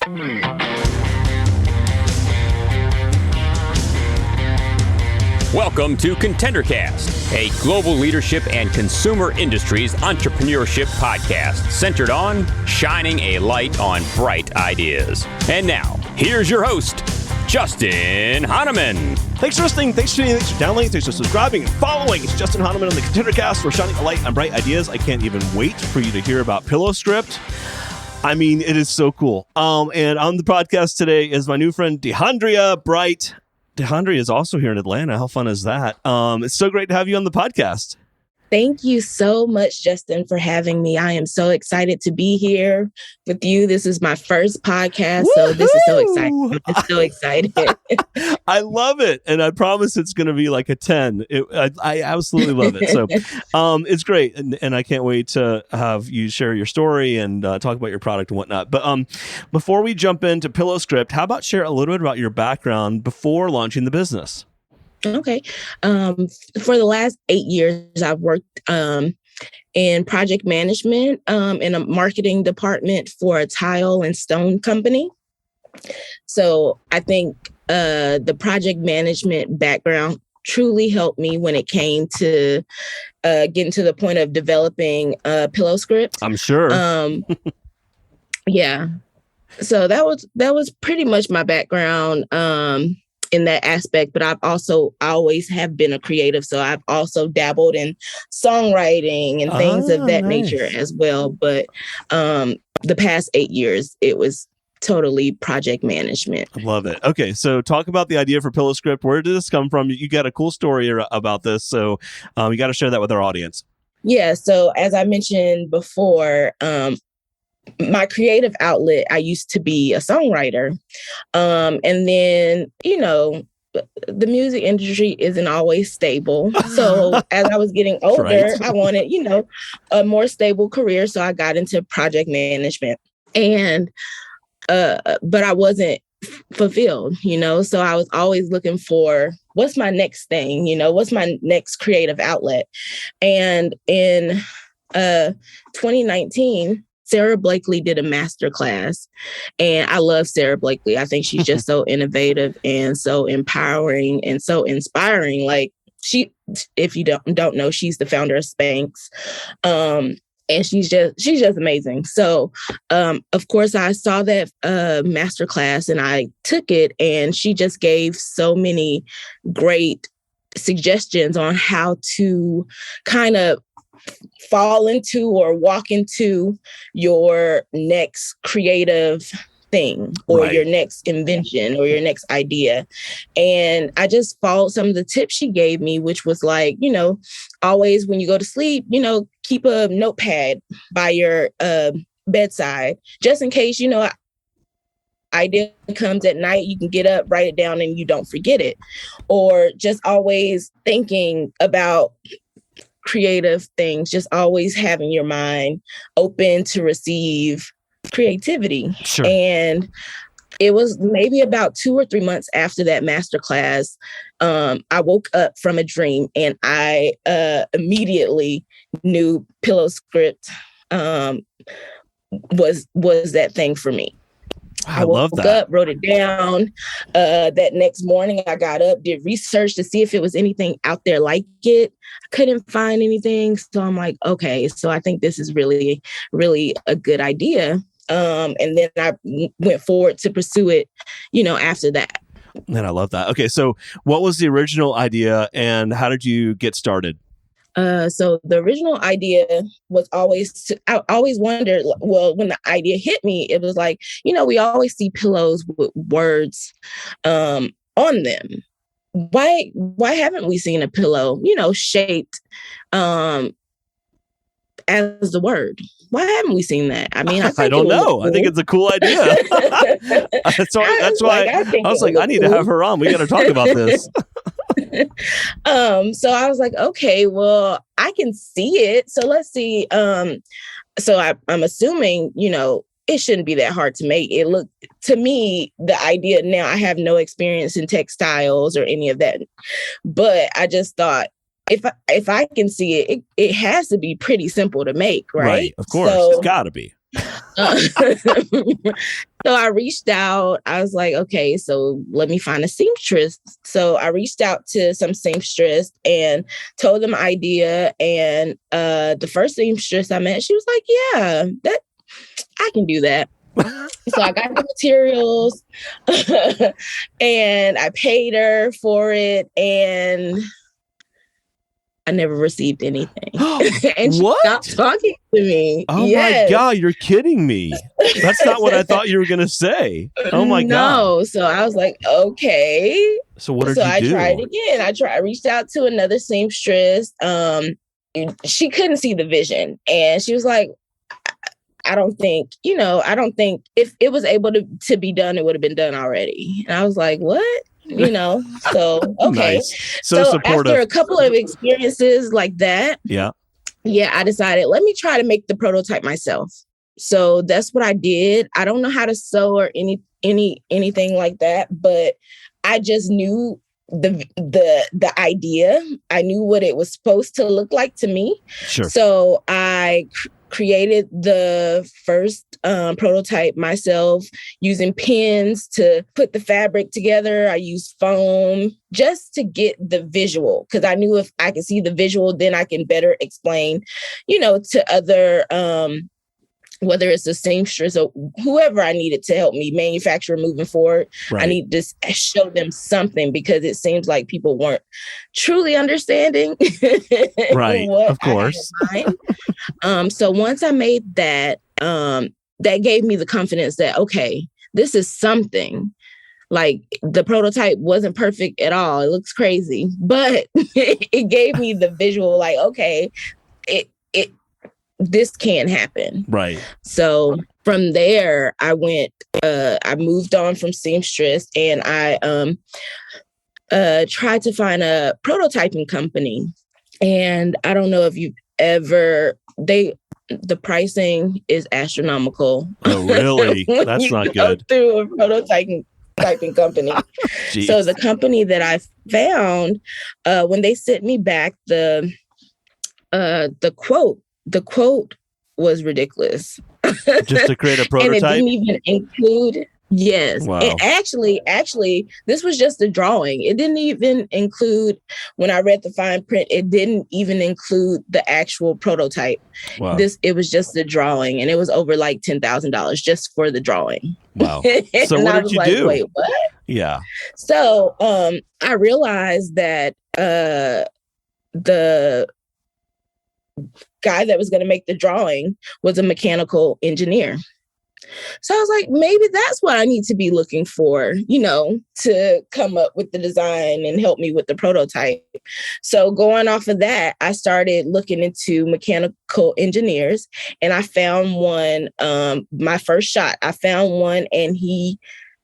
Welcome to ContenderCast, a global leadership and consumer industries entrepreneurship podcast centered on shining a light on bright ideas. And now, here's your host, Justin Hahnemann. Thanks for listening, thanks for tuning in, thanks for downloading, thanks for subscribing and following. It's Justin Hahnemann on the ContenderCast. We're shining a light on bright ideas. I can't even wait for you to hear about PillowScript. I mean, it is so cool. And on the podcast today is my new friend, DeAndrea Bright. DeAndrea is also here in Atlanta. How fun is that? It's so great to have you on the podcast. Thank you so much, Justin, for having me. I am so excited to be here with you. This is my first podcast, so this is so exciting. I'm so excited. I love it, and I promise it's going to be like a 10. I absolutely love it. So it's great, and I can't wait to have you share your story and talk about your product and whatnot. But before we jump into PillowScript, how about share a little bit about your background before launching the business? Okay. For the last 8 years, I've worked in project management in a marketing department for a tile and stone company. So I think the project management background truly helped me when it came to getting to the point of developing PillowScript. I'm sure. Yeah. So that was pretty much my background in that aspect, but I always have been a creative. So I've also dabbled in songwriting and things of that nature as well. But the past 8 years, it was totally project management. I love it. Okay, so talk about the idea for PillowScript. Where did this come from? You got a cool story about this, so you got to share that with our audience. Yeah, so as I mentioned before, my creative outlet, I used to be a songwriter. And then, the music industry isn't always stable. So as I was getting older, right. I wanted, a more stable career. So I got into project management and, but I wasn't fulfilled, so I was always looking for what's my next thing, what's my next creative outlet. And in 2019, Sara Blakely did a masterclass, and I love Sara Blakely. I think she's just so innovative and so empowering and so inspiring. Like if you don't know, she's the founder of Spanx, and she's just amazing. So, of course, I saw that masterclass and I took it, and she just gave so many great suggestions on how to kind of fall into or walk into your next creative thing or your next invention or your next idea. And I just followed some of the tips she gave me, which was like, always when you go to sleep, keep a notepad by your bedside, just in case, idea comes at night, you can get up, write it down, and you don't forget it. Or just always thinking about creative things, just always having your mind open to receive creativity. Sure. And it was maybe about 2 or 3 months after that masterclass, I woke up from a dream and I immediately knew PillowScript was that thing for me. I woke up, wrote it down. That next morning, I got up, did research to see if it was anything out there like it. I couldn't find anything. So I'm like, okay, so I think this is really, really a good idea. And then I went forward to pursue it, after that. And I love that. Okay, so what was the original idea and how did you get started? So the original idea was I always wondered, well, when the idea hit me, it was like, we always see pillows with words on them. Why haven't we seen a pillow, shaped as the word? Why haven't we seen that? I mean, I don't know. Cool. I think it's a cool idea. That's why I was like, I need to have her on. We got to talk about this. So I was like, okay, well, I can see it. So let's see. So I'm assuming, it shouldn't be that hard to make. It look to me, the idea now, I have no experience in textiles or any of that, but I just thought, if I can see it, it has to be pretty simple to make, right? Right, of course, it's got to be. So I reached out. I was like, okay, so let me find a seamstress. So I reached out to some seamstress and told them idea. And the first seamstress I met, she was like, yeah, that I can do that. So I got the materials and I paid her for it, and I never received anything. And she stopped talking to me. Oh my God, you're kidding me. That's not what I thought you were going to say. Oh my God. No. So I was like, okay. So what did you do? So I tried again. I reached out to another seamstress. She couldn't see the vision. And she was like, I don't think if it was able to be done, it would have been done already. And I was like, what? So, okay. Nice. So supportive. After a couple of experiences like that, I decided, let me try to make the prototype myself. So that's what I did. I don't know how to sew or anything like that, but I just knew the idea. I knew what it was supposed to look like to me. Sure. So I created the first prototype myself using pins to put the fabric together. I used foam just to get the visual, because I knew if I could see the visual, then I can better explain, to other whether it's a seamstress or whoever I needed to help me manufacture moving forward. Right. I need to show them something, because it seems like people weren't truly understanding. Right. Of course. So once I made that, that gave me the confidence that, okay, this is something. Like, the prototype wasn't perfect at all. It looks crazy, but it gave me the visual, like, okay, this can happen. Right. So from there, I moved on from seamstress, and I tried to find a prototyping company. And I don't know if you've ever, the pricing is astronomical. Oh, really? That's not good. Through a prototyping company. So the company that I found, when they sent me back the quote was ridiculous. Just to create a prototype? And it didn't even include, yes. Wow. And actually, this was just a drawing. It didn't even include, when I read the fine print, it didn't even include the actual prototype. Wow. It was just a drawing, and it was over like $10,000 just for the drawing. Wow. So what did you do? Wait, what? Yeah. So I realized that the guy that was going to make the drawing was a mechanical engineer. So I was like, maybe that's what I need to be looking for, to come up with the design and help me with the prototype. So going off of that, I started looking into mechanical engineers, and I found one, my first shot, I found one, and he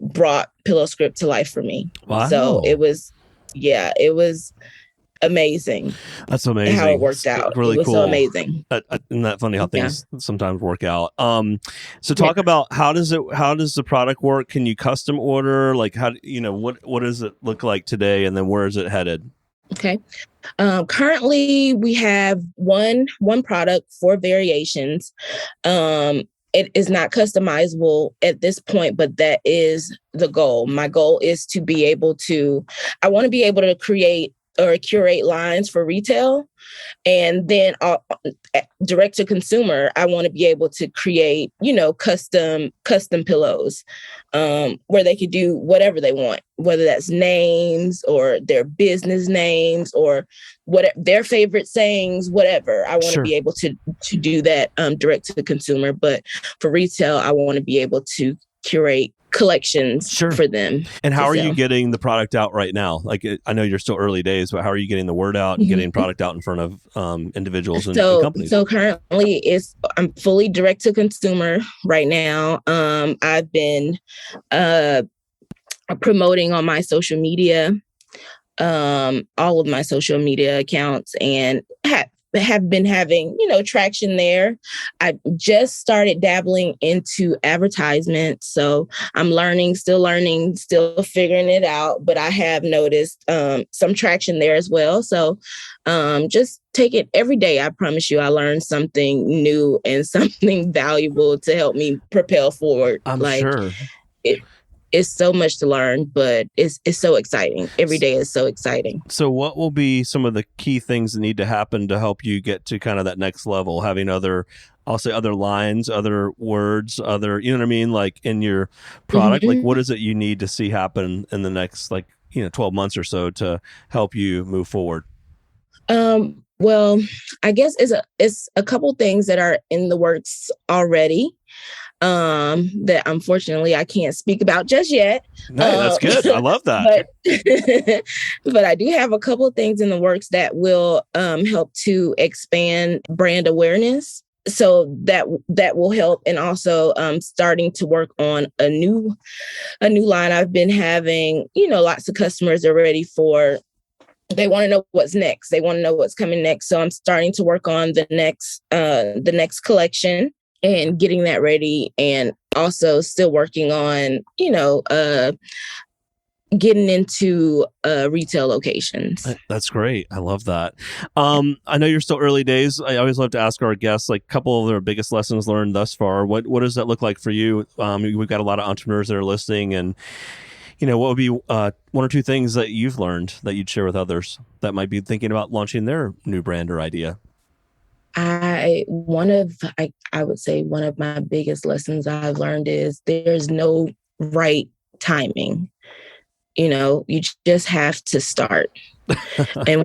brought PillowScript to life for me. Wow. So it was amazing. That's amazing. How it worked out. Really it was cool. So amazing. Isn't that funny how things sometimes work out? So talk about how does the product work? Can you custom order? Like, how, what does it look like today, and then where is it headed? Okay. Currently we have one product, 4 variations. It is not customizable at this point, but that is the goal. My goal is to be able to, I want to be able to create or curate lines for retail. And then direct to consumer, I want to be able to create, custom pillows where they could do whatever they want, whether that's names or their business names or whatever their favorite sayings, whatever. I want to be able to do that direct to the consumer. But for retail, I want to be able to curate collections for them. And how are you getting the product out right now? Like, I know you're still early days, but how are you getting the word out and getting product out in front of individuals and companies? So currently I'm fully direct to consumer right now. I've been promoting on my social media, all of my social media accounts, and have been having, traction there. I just started dabbling into advertisements. So I'm still learning, still figuring it out, but I have noticed some traction there as well. So just take it every day. I promise you, I learn something new and something valuable to help me propel forward. I'm sure. It's so much to learn, but it's so exciting. Every day is so exciting. So what will be some of the key things that need to happen to help you get to kind of that next level, having other lines, other words, you know what I mean? Like in your product, like what is it you need to see happen in the next 12 months or so to help you move forward? Well, I guess it's a couple things that are in the works already. That unfortunately I can't speak about just yet. No, that's good. I love that. But I do have a couple of things in the works that will help to expand brand awareness. So that will help. And also starting to work on a new line. I've been having, lots of customers are ready for. They want to know what's next. They want to know what's coming next. So I'm starting to work on the next collection and getting that ready, and also still working on, getting into retail locations. That's great. I love that. I know you're still early days. I always love to ask our guests, like, a couple of their biggest lessons learned thus far. What does that look like for you? We've got a lot of entrepreneurs that are listening, and what would be one or two things that you've learned that you'd share with others that might be thinking about launching their new brand or idea? I would say one of my biggest lessons I've learned is there's no right timing. You just have to start. And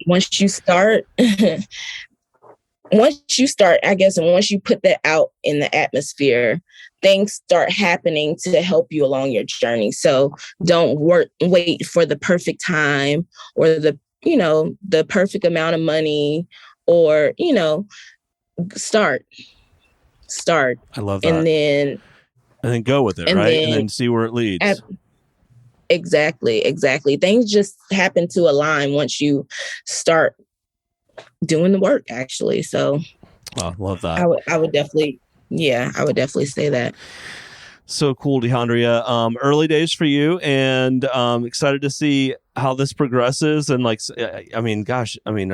once you start, I guess, and once you put that out in the atmosphere, things start happening to help you along your journey. So don't wait for the perfect time or the perfect amount of money, or, start. I love that. And then go with it, right? And then see where it leads. Exactly. Things just happen to align once you start doing the work, actually. So I love that. I would definitely say that. So cool, DeAndrea. Early days for you, and excited to see how this progresses. And a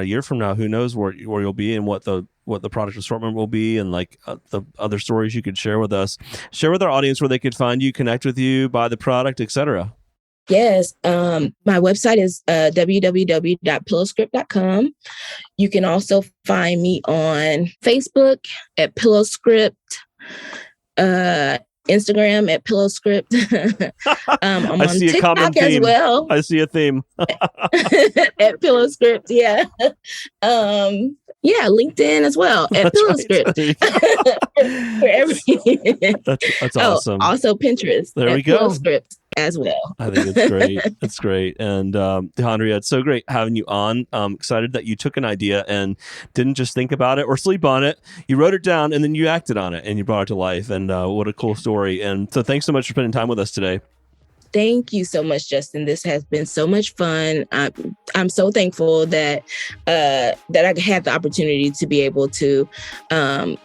year from now, who knows where you'll be and what the product assortment will be, and the other stories you could share with us. Share with our audience where they could find you, connect with you, buy the product, etc. Yes. My website is www.pillowscript.com. You can also find me on Facebook at PillowScript, Instagram at PillowScript. I'm on TikTok as well. I see a theme. At PillowScript, yeah. LinkedIn as well at PillowScript. For everything. That's awesome. Also Pinterest. There we go. PillowScript as well. I think it's great. It's great. And DeAndrea, it's so great having you on. I'm excited that you took an idea and didn't just think about it or sleep on it. You wrote it down and then you acted on it and you brought it to life. And what a cool story. And so thanks so much for spending time with us today. Thank you so much, Justin. This has been so much fun. I'm so thankful that I had the opportunity to be able to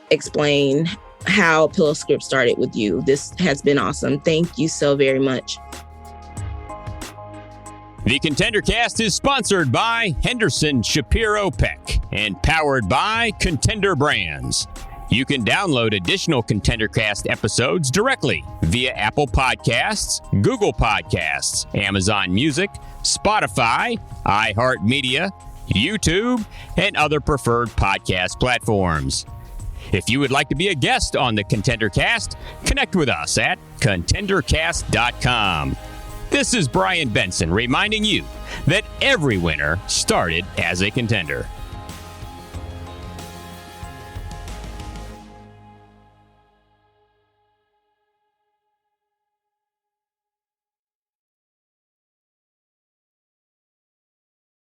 explain how PillowScript started with you. This has been awesome. Thank you so very much. The Contender Cast is sponsored by Henderson Shapiro Peck and powered by Contender Brands. You can download additional Contender Cast episodes directly via Apple Podcasts, Google Podcasts, Amazon Music, Spotify, iHeartMedia, YouTube, and other preferred podcast platforms. If you would like to be a guest on the Contender Cast, connect with us at contendercast.com. This is Brian Benson reminding you that every winner started as a contender.